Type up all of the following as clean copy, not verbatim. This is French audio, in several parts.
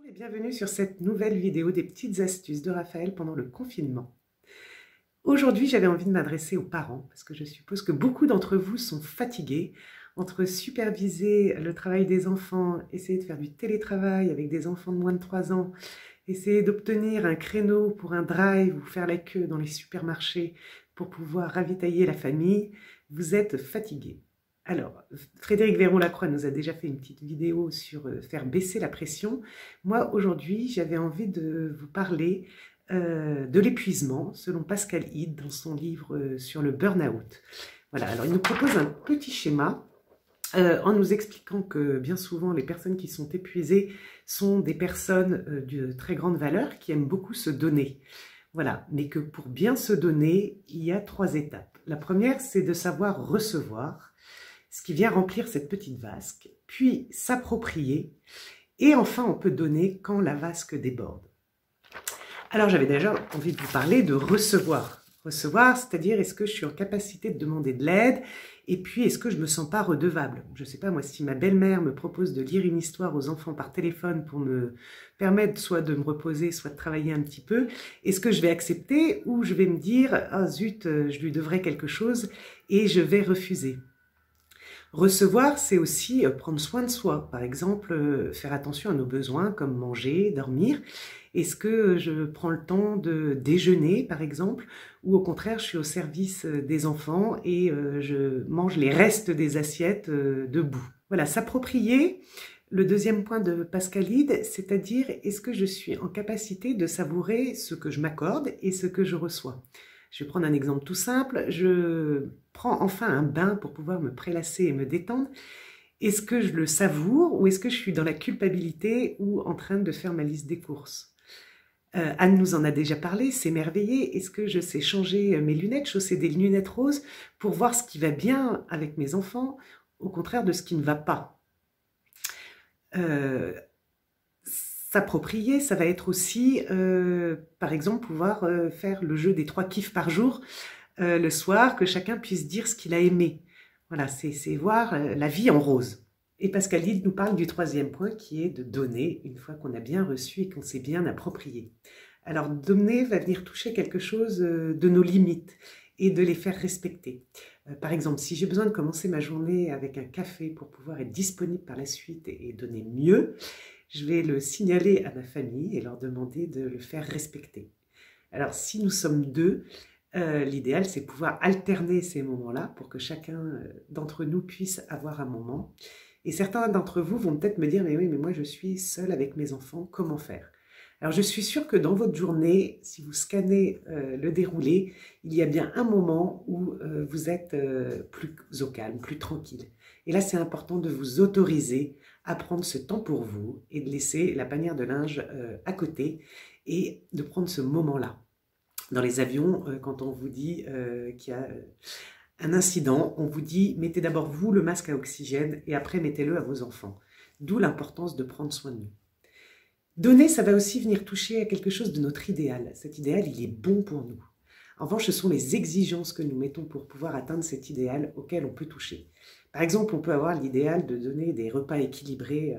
Bonjour et bienvenue sur cette nouvelle vidéo des petites astuces de Raphaël pendant le confinement. Aujourd'hui, j'avais envie de m'adresser aux parents parce que je suppose que beaucoup d'entre vous sont fatigués entre superviser le travail des enfants, essayer de faire du télétravail avec des enfants de moins de 3 ans, essayer d'obtenir un créneau pour un drive ou faire la queue dans les supermarchés pour pouvoir ravitailler la famille. Vous êtes fatigués. Alors, Frédéric Véron-Lacroix nous a déjà fait une petite vidéo sur faire baisser la pression. Moi, aujourd'hui, j'avais envie de vous parler de l'épuisement, selon Pascal Hide, dans son livre sur le burn-out. Voilà, alors il nous propose un petit schéma en nous expliquant que bien souvent, les personnes qui sont épuisées sont des personnes de très grande valeur qui aiment beaucoup se donner. Voilà, mais que pour bien se donner, il y a 3 étapes. La première, c'est de savoir recevoir ce qui vient remplir cette petite vasque, puis s'approprier, et enfin on peut donner quand la vasque déborde. Alors j'avais déjà envie de vous parler de recevoir. Recevoir, c'est-à-dire est-ce que je suis en capacité de demander de l'aide, et puis est-ce que je ne me sens pas redevable. Je ne sais pas, moi, si ma belle-mère me propose de lire une histoire aux enfants par téléphone pour me permettre soit de me reposer, soit de travailler un petit peu, est-ce que je vais accepter ou je vais me dire « Ah zut, je lui devrais quelque chose » et je vais refuser. Recevoir, c'est aussi prendre soin de soi. Par exemple, faire attention à nos besoins comme manger, dormir. Est-ce que je prends le temps de déjeuner, par exemple, ou au contraire, je suis au service des enfants et je mange les restes des assiettes debout. Voilà, s'approprier. Le deuxième point de Pascal Hide, c'est-à-dire est-ce que je suis en capacité de savourer ce que je m'accorde et ce que je reçois. Je vais prendre un exemple tout simple. Je prends enfin un bain pour pouvoir me prélasser et me détendre. Est-ce que je le savoure ou est-ce que je suis dans la culpabilité ou en train de faire ma liste des courses? Anne nous en a déjà parlé, s'émerveiller. Est-ce que je sais changer mes lunettes, chausser des lunettes roses pour voir ce qui va bien avec mes enfants, au contraire de ce qui ne va pas? S'approprier, ça va être aussi, par exemple, pouvoir faire le jeu des 3 kiffs par jour le soir, que chacun puisse dire ce qu'il a aimé. Voilà, c'est voir la vie en rose. Et Pascal Hide nous parle du 3e point qui est de donner une fois qu'on a bien reçu et qu'on s'est bien approprié. Alors, donner va venir toucher quelque chose de nos limites et de les faire respecter. Par exemple, si j'ai besoin de commencer ma journée avec un café pour pouvoir être disponible par la suite et donner mieux, je vais le signaler à ma famille et leur demander de le faire respecter. Alors, si nous sommes 2, l'idéal, c'est pouvoir alterner ces moments-là pour que chacun d'entre nous puisse avoir un moment. Et certains d'entre vous vont peut-être me dire « Mais oui, mais moi, je suis seule avec mes enfants, comment faire ?» Alors, je suis sûre que dans votre journée, si vous scannez le déroulé, il y a bien un moment où vous êtes plus au calme, plus tranquille. Et là, c'est important de vous autoriser à prendre ce temps pour vous et de laisser la panière de linge à côté et de prendre ce moment-là. Dans les avions, quand on vous dit qu'il y a un incident, on vous dit mettez d'abord vous le masque à oxygène et après mettez-le à vos enfants. D'où l'importance de prendre soin de nous. Donner, ça va aussi venir toucher à quelque chose de notre idéal. Cet idéal, il est bon pour nous. En revanche, ce sont les exigences que nous mettons pour pouvoir atteindre cet idéal auquel on peut toucher. Par exemple, on peut avoir l'idéal de donner des repas équilibrés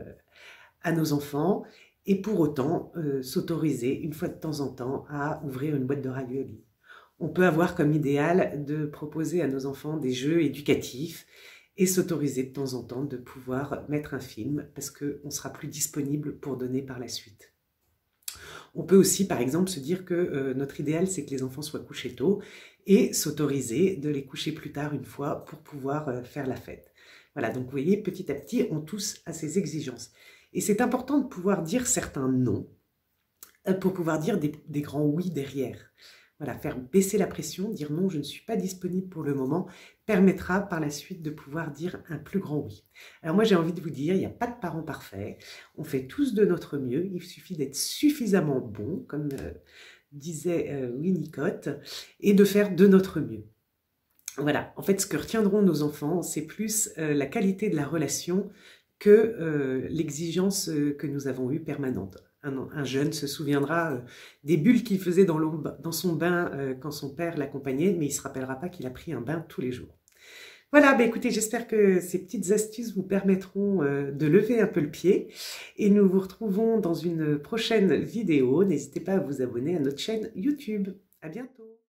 à nos enfants et pour autant s'autoriser une fois de temps en temps à ouvrir une boîte de raviolis. On peut avoir comme idéal de proposer à nos enfants des jeux éducatifs et s'autoriser de temps en temps de pouvoir mettre un film parce qu'on sera plus disponible pour donner par la suite. On peut aussi, par exemple, se dire que notre idéal, c'est que les enfants soient couchés tôt et s'autoriser de les coucher plus tard une fois pour pouvoir faire la fête. Voilà, donc vous voyez, petit à petit, on touche à ces exigences. Et c'est important de pouvoir dire certains non pour pouvoir dire des grands oui derrière. Voilà, faire baisser la pression, dire non, je ne suis pas disponible pour le moment, permettra par la suite de pouvoir dire un plus grand oui. Alors moi j'ai envie de vous dire, il n'y a pas de parents parfaits, on fait tous de notre mieux, il suffit d'être suffisamment bon, comme disait Winnicott, et de faire de notre mieux. Voilà, en fait ce que retiendront nos enfants, c'est plus la qualité de la relation que l'exigence que nous avons eue permanente. Un jeune se souviendra des bulles qu'il faisait dans son bain quand son père l'accompagnait, mais il ne se rappellera pas qu'il a pris un bain tous les jours. Voilà, bah écoutez, j'espère que ces petites astuces vous permettront de lever un peu le pied et nous vous retrouvons dans une prochaine vidéo. N'hésitez pas à vous abonner à notre chaîne YouTube. À bientôt.